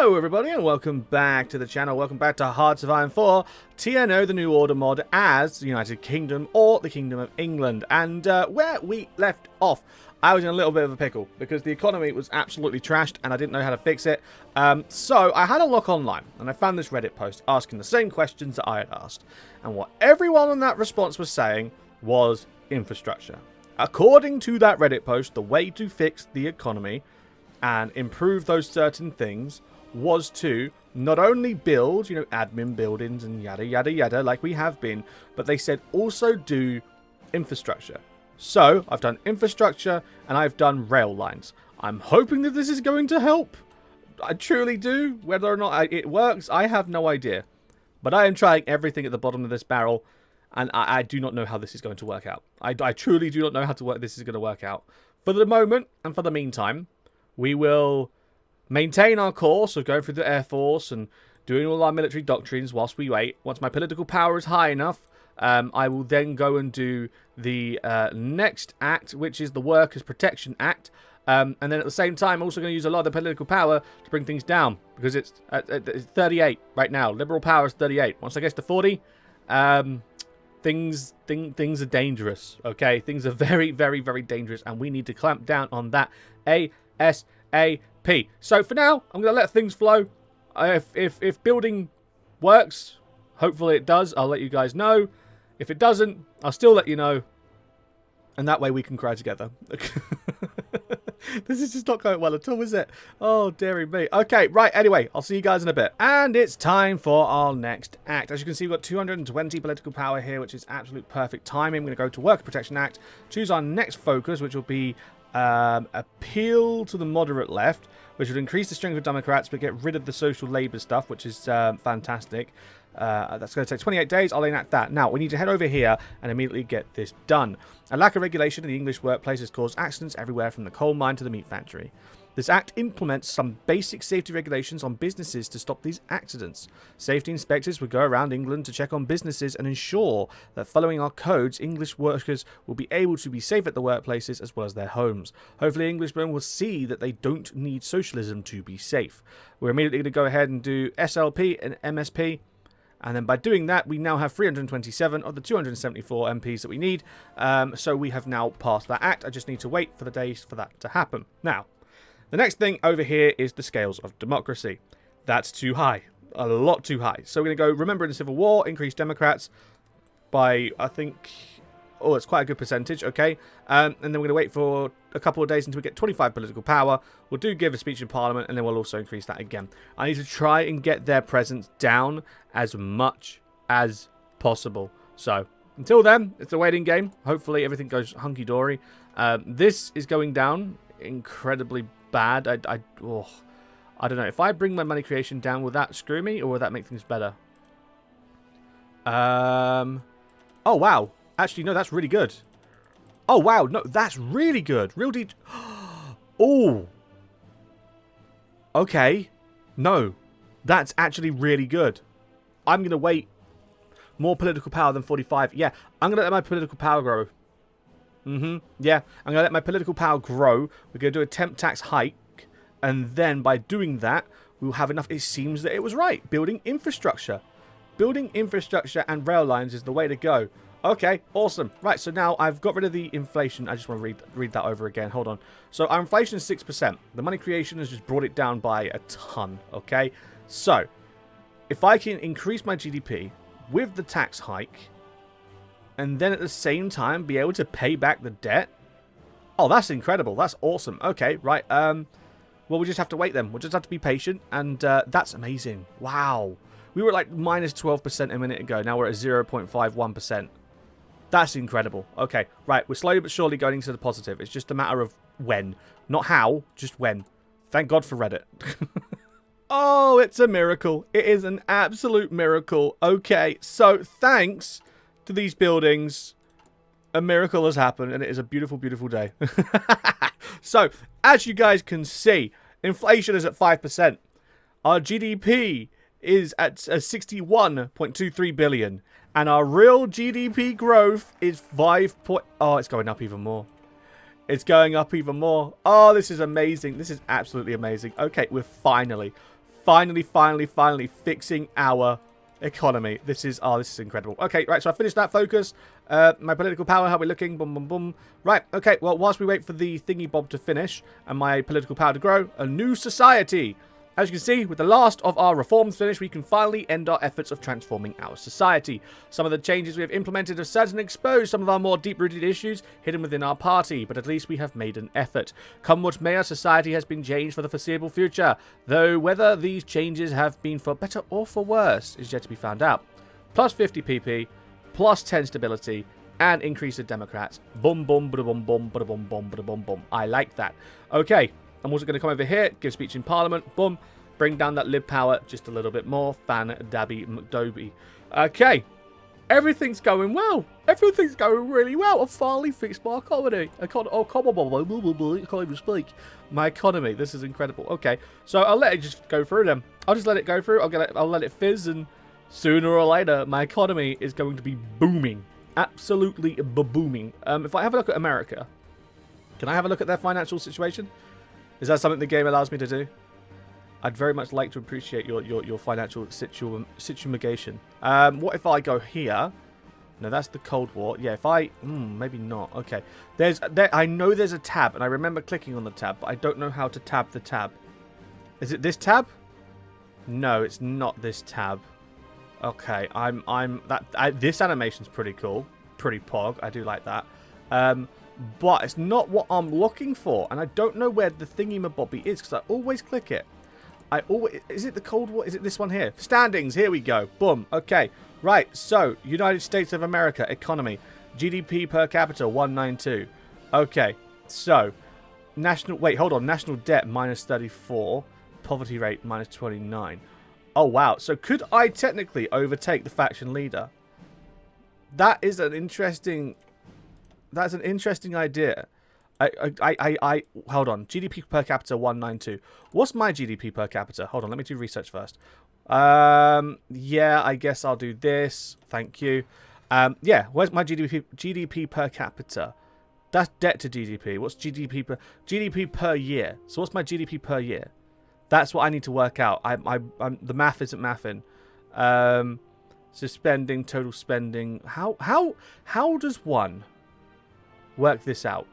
Hello everybody and welcome back to the channel, welcome back to Hearts of Iron 4, TNO the New Order mod as the United Kingdom or the Kingdom of England. And where we left off, I was in a little bit of a pickle because the economy was absolutely trashed and I didn't know how to fix it. So I had a look online and I found this Reddit post asking the same questions that I had asked. And what everyone on that response was saying was infrastructure. According to that Reddit post, the way to fix the economy and improve those certain things was to not only build, admin buildings and yada yada yada like we have been, but they said also do infrastructure. So I've done infrastructure and I've done rail lines. I'm hoping that this is going to help. I truly do. Whether or not it works, I have no idea. But I am trying everything at the bottom of this barrel, and I do not know how this is going to work out. I truly do not know how this is going to work out. For the moment and for the meantime, we will maintain our course of going through the Air Force and doing all our military doctrines whilst we wait. Once my political power is high enough, I will then go and do the next act, which is the Workers' Protection Act. And then at the same time, I'm also going to use a lot of the political power to bring things down. Because it's 38 right now. Liberal power is 38. Once I get to 40, things are dangerous. Okay? Things are very, very, very dangerous. And we need to clamp down on that ASAP. So for now, I'm going to let things flow. If building works, hopefully it does. I'll let you guys know. If it doesn't, I'll still let you know. And that way we can cry together. This is just not going well at all, is it? Oh, dearie me. Okay, right, anyway, I'll see you guys in a bit. And it's time for our next act. As you can see, we've got 220 political power here, which is absolute perfect timing. We're going to go to Worker Protection Act, choose our next focus, which will be appeal to the moderate left, which would increase the strength of Democrats, but get rid of the social labour stuff, which is fantastic. That's going to take 28 days. I'll enact that. Now, we need to head over here and immediately get this done. A lack of regulation in the English workplace has caused accidents everywhere from the coal mine to the meat factory. This act implements some basic safety regulations on businesses to stop these accidents. Safety inspectors would go around England to check on businesses and ensure that following our codes, English workers will be able to be safe at the workplaces as well as their homes. Hopefully Englishmen will see that they don't need socialism to be safe. We're immediately going to go ahead and do SLP and MSP. And then by doing that, we now have 327 of the 274 MPs that we need. So we have now passed that act. I just need to wait for the days for that to happen. Now, the next thing over here is the scales of democracy. That's too high. A lot too high. So we're going to go, remember in the Civil War, increase Democrats by, I think, oh, it's quite a good percentage, okay? And then we're going to wait for a couple of days until we get 25 political power. We'll give a speech in Parliament, and then we'll also increase that again. I need to try and get their presence down as much as possible. So, until then, it's a waiting game. Hopefully, everything goes hunky-dory. This is going down incredibly bad. I don't know. If I bring my money creation down, will that screw me, or will that make things better? Oh, wow. Actually, no, that's really good. Oh, wow. No, that's really good. Real deep. Oh. Okay. No. That's actually really good. I'm going to wait. More political power than 45. Yeah, I'm going to let my political power grow. Yeah, I'm going to let my political power grow. We're going to do a temp tax hike. And then by doing that, we'll have enough. It seems that it was right. Building infrastructure. Building infrastructure and rail lines is the way to go. Okay, awesome. Right, so now I've got rid of the inflation. I just want to read that over again. Hold on. So our inflation is 6%. The money creation has just brought it down by a ton, okay? So, if I can increase my GDP with the tax hike, and then at the same time be able to pay back the debt, oh, that's incredible. That's awesome. Okay, right. Well, we'll just have to wait then. We'll just have to be patient, and that's amazing. Wow. We were at like minus 12% a minute ago. Now we're at 0.51%. That's incredible. Okay, right. We're slowly but surely going into the positive. It's just a matter of when. Not how, just when. Thank God for Reddit. Oh, it's a miracle. It is an absolute miracle. Okay, so thanks to these buildings, a miracle has happened, and it is a beautiful, beautiful day. So, as you guys can see, inflation is at 5%. Our GDP is at 61.23 billion. And our real GDP growth is 5 point... Oh, it's going up even more. It's going up even more. Oh, this is amazing. This is absolutely amazing. Okay, we're finally finally fixing our economy. This is incredible. Okay, right, so I finished that focus. My political power, how are we looking? Boom, boom, boom. Right, okay, well, whilst we wait for the thingy bob to finish and my political power to grow, a new society. As you can see, with the last of our reforms finished, we can finally end our efforts of transforming our society. Some of the changes we have implemented have certainly exposed some of our more deep-rooted issues hidden within our party, but at least we have made an effort. Come what may, our society has been changed for the foreseeable future, though whether these changes have been for better or for worse is yet to be found out. Plus 50 PP, plus 10 stability, and increase of Democrats. Boom, boom, bada boom, boom, bada boom, boom, bada boom, boom. I like that. Okay. I'm also going to come over here, give a speech in Parliament, boom, bring down that lib power just a little bit more, fan-dabby McDoby. Okay, everything's going well. Everything's going really well. I've finally fixed my economy. I can't even speak. My economy, this is incredible. Okay, so I'll let it just go through then. I'll just let it go through. I'll let it fizz, and sooner or later, my economy is going to be booming. Absolutely booming. If I have a look at America, can I have a look at their financial situation? Is that something the game allows me to do? I'd very much like to appreciate your financial situation. What if I go here? No, that's the Cold War. Yeah, if I... maybe not. Okay. I know there's a tab, and I remember clicking on the tab, but I don't know how to tab the tab. Is it this tab? No, it's not this tab. Okay, this animation's pretty cool. Pretty pog. I do like that. But it's not what I'm looking for, and I don't know where the thingy-mabobby is, because I always click it. Is it the Cold War? Is it this one here? Standings, here we go. Boom. Okay. Right, so, United States of America, economy. GDP per capita, 192. Okay, so, national debt, minus 34. Poverty rate, minus 29. Oh, wow. So, could I technically overtake the faction leader? That is an interesting... That's an interesting idea. Hold on. GDP per capita 192. What's my GDP per capita? Hold on, let me do research first. Yeah, I guess I'll do this. Thank you. Yeah, where's my GDP per capita? That's debt to GDP. What's GDP per year? So what's my GDP per year? That's what I need to work out. The math isn't mathing. So spending, total spending. How does one work this out?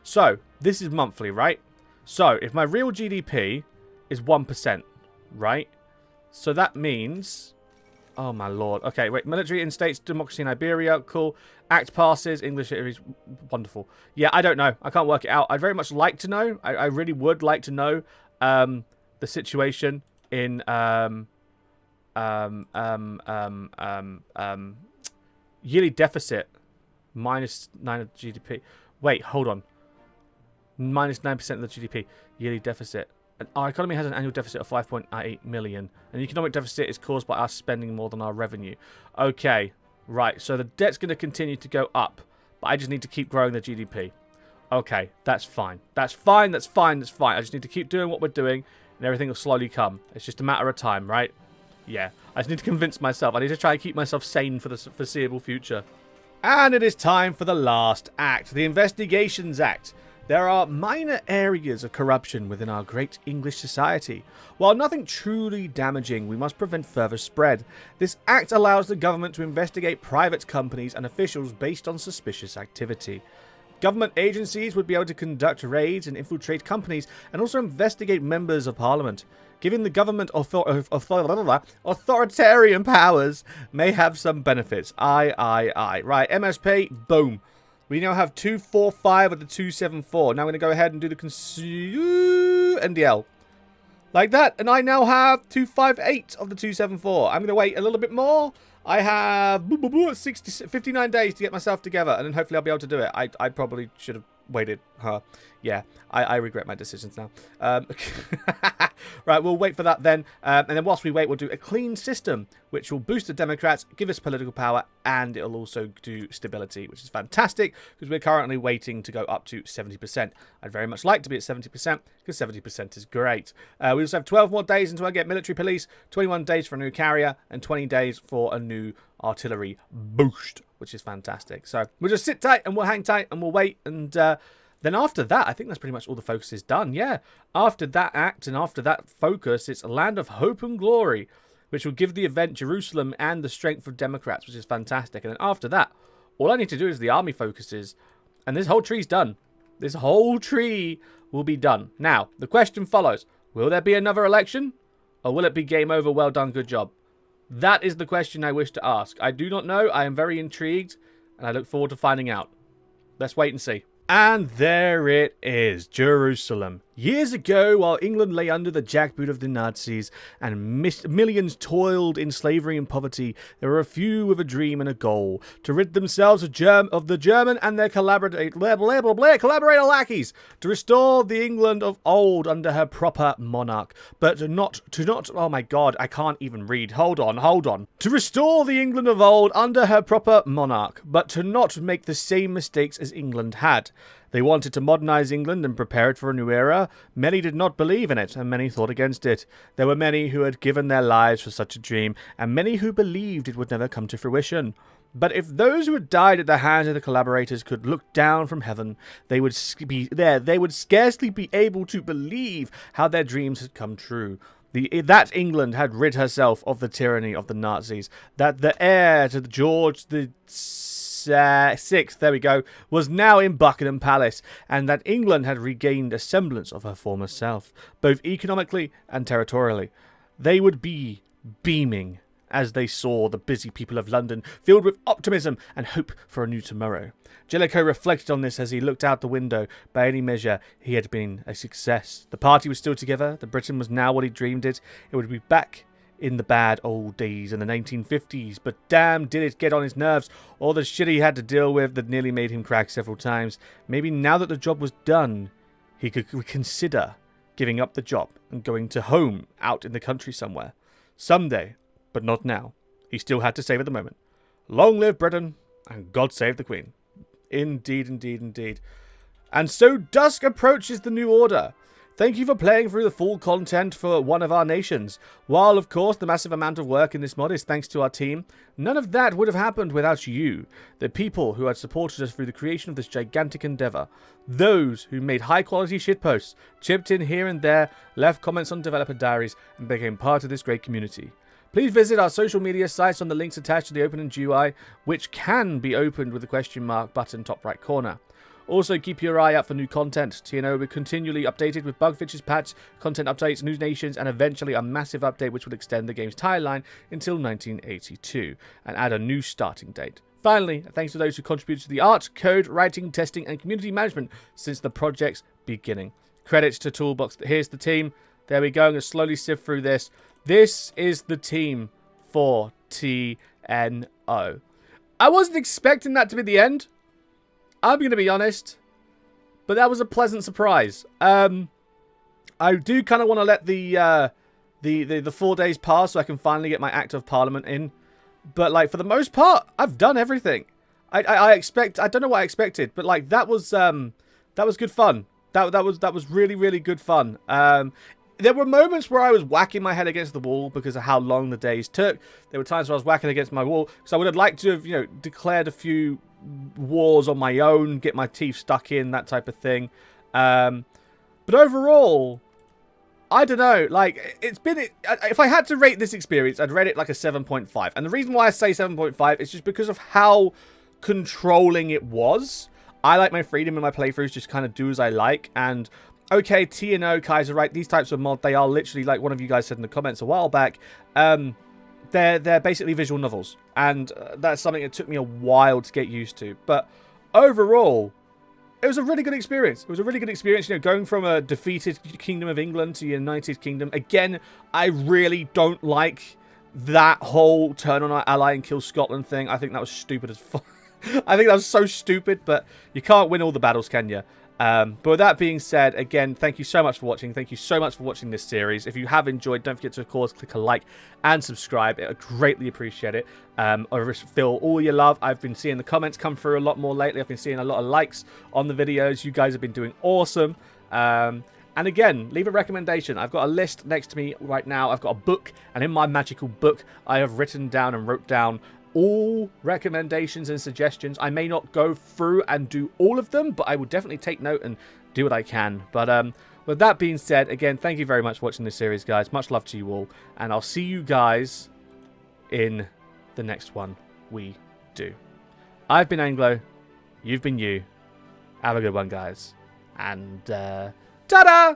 So, this is monthly, right? So, if my real GDP is 1%, right? So that means... Oh, my lord. Okay, wait. Military in states, democracy in Iberia. Cool. Act passes. English is wonderful. Yeah, I don't know. I can't work it out. I'd very much like to know. I really would like to know the situation in... yearly deficit, minus 9 of GDP. Wait, hold on. Minus 9% of the GDP. Yearly deficit. And our economy has an annual deficit of 5.8 million. And the economic deficit is caused by us spending more than our revenue. Okay, right. So the debt's going to continue to go up. But I just need to keep growing the GDP. Okay, that's fine. That's fine, that's fine, that's fine. I just need to keep doing what we're doing. And everything will slowly come. It's just a matter of time, right? Yeah, I just need to convince myself. I need to try and keep myself sane for the foreseeable future. And it is time for the last act, the Investigations Act. There are minor areas of corruption within our great English society. While nothing truly damaging, we must prevent further spread. This act allows the government to investigate private companies and officials based on suspicious activity. Government agencies would be able to conduct raids and infiltrate companies and also investigate members of parliament. Giving the government authoritarian powers may have some benefits. Aye. Right, MSP, boom. We now have 245 of the 274. Now I'm going to go ahead and do the NDL. Like that. And I now have 258 of the 274. I'm going to wait a little bit more. I have 59 days to get myself together. And then hopefully I'll be able to do it. I probably should have waited. Yeah, I regret my decisions now. Right, we'll wait for that then. And then whilst we wait, we'll do a clean system, which will boost the Democrats, give us political power, and it'll also do stability, which is fantastic, because we're currently waiting to go up to 70%. I'd very much like to be at 70%, because 70% is great. We also have 12 more days until I get military police, 21 days for a new carrier, and 20 days for a new artillery boost, which is fantastic. So we'll just sit tight, and we'll hang tight, and we'll wait, and... Then after that, I think that's pretty much all the focus is done. Yeah, after that act and after that focus, it's a land of hope and glory, which will give the event Jerusalem and the strength of Democrats, which is fantastic. And then after that, all I need to do is the army focuses, and this whole tree's done. This whole tree will be done. Now, the question follows. Will there be another election? Or will it be game over, well done, good job? That is the question I wish to ask. I do not know. I am very intrigued, and I look forward to finding out. Let's wait and see. And there it is, Jerusalem. Years ago, while England lay under the jackboot of the Nazis and millions toiled in slavery and poverty, there were a few with a dream and a goal to rid themselves of the German and their collaborator lackeys, to restore the England of old under her proper monarch, but oh my god, I can't even read. Hold on. To restore the England of old under her proper monarch, but to not make the same mistakes as England had. They wanted to modernize England and prepare it for a new era. Many did not believe in it, and many thought against it. There were many who had given their lives for such a dream, and many who believed it would never come to fruition. But if those who had died at the hands of the collaborators could look down from heaven, they would scarcely be able to believe how their dreams had come true. That England had rid herself of the tyranny of the Nazis. That the heir to George the Sixth, there we go, was now in Buckingham Palace, and that England had regained a semblance of her former self, both economically and territorially. They would be beaming as they saw the busy people of London filled with optimism and hope for a new tomorrow. Jellicoe reflected on this as he looked out the window. By any measure, he had been a success. The party was still together. The Britain was now what he dreamed it. It would be back in the bad old days in the 1950s, but damn did it get on his nerves, all the shit he had to deal with that nearly made him crack several times. Maybe now that the job was done, he could consider giving up the job and going to home out in the country somewhere. Someday, but not now. He still had to save at the moment. Long live Britain, and God save the Queen. Indeed, indeed, indeed. And so dusk approaches the new order. Thank you for playing through the full content for one of our nations. While, of course, the massive amount of work in this mod is thanks to our team, none of that would have happened without you, the people who had supported us through the creation of this gigantic endeavor. Those who made high-quality shitposts, chipped in here and there, left comments on developer diaries, and became part of this great community. Please visit our social media sites on the links attached to the open GUI, which can be opened with the question mark button top right corner. Also, keep your eye out for new content. TNO will be continually updated with bug fixes, patches, content updates, new nations, and eventually a massive update which will extend the game's timeline until 1982 and add a new starting date. Finally, thanks to those who contributed to the art, code, writing, testing, and community management since the project's beginning. Credits to Toolbox. Here's the team. There we go. I'm going to slowly sift through this. This is the team for TNO. I wasn't expecting that to be the end. I'm going to be honest, but that was a pleasant surprise. I do kind of want to let the 4 days pass so I can finally get my Act of Parliament in. But like for the most part, I've done everything. I don't know what I expected, but like that was good fun. That was really good fun. There were moments where I was whacking my head against the wall because of how long the days took. There were times where I was whacking against my wall, so I would have liked to have, declared a few wars on my own, get my teeth stuck in, that type of thing. But overall, I don't know, like, it's been, if I had to rate this experience, I'd rate it like a 7.5. And the reason why I say 7.5 is just because of how controlling it was. I like my freedom in my playthroughs, just kind of do as I like. And okay, TNO, Kaiser, right, these types of mods, they are literally, like one of you guys said in the comments a while back, they're basically visual novels, and that's something that took me a while to get used to. But overall, it was a really good experience. It was a really good experience, going from a defeated Kingdom of England to a United Kingdom. Again, I really don't like that whole turn on our ally and kill Scotland thing. I think that was stupid as fuck. I think that was so stupid, but you can't win all the battles, can you? But with that being said, again, thank you so much for watching. Thank you so much for watching this series. If you have enjoyed, don't forget to, of course, click a like and subscribe. I greatly appreciate it. I feel all your love. I've been seeing the comments come through a lot more lately. I've been seeing a lot of likes on the videos. You guys have been doing awesome. And again, leave a recommendation. I've got a list next to me right now. I've got a book, and in my magical book, I have written down and wrote down all recommendations and suggestions. I may not go through and do all of them, but I will definitely take note and do what I can. But with that being said, again, thank you very much for watching this series, guys. Much love to you all, and I'll see you guys in the next one we do. I've been Anglo, you've been you. Have a good one, guys, and ta-da!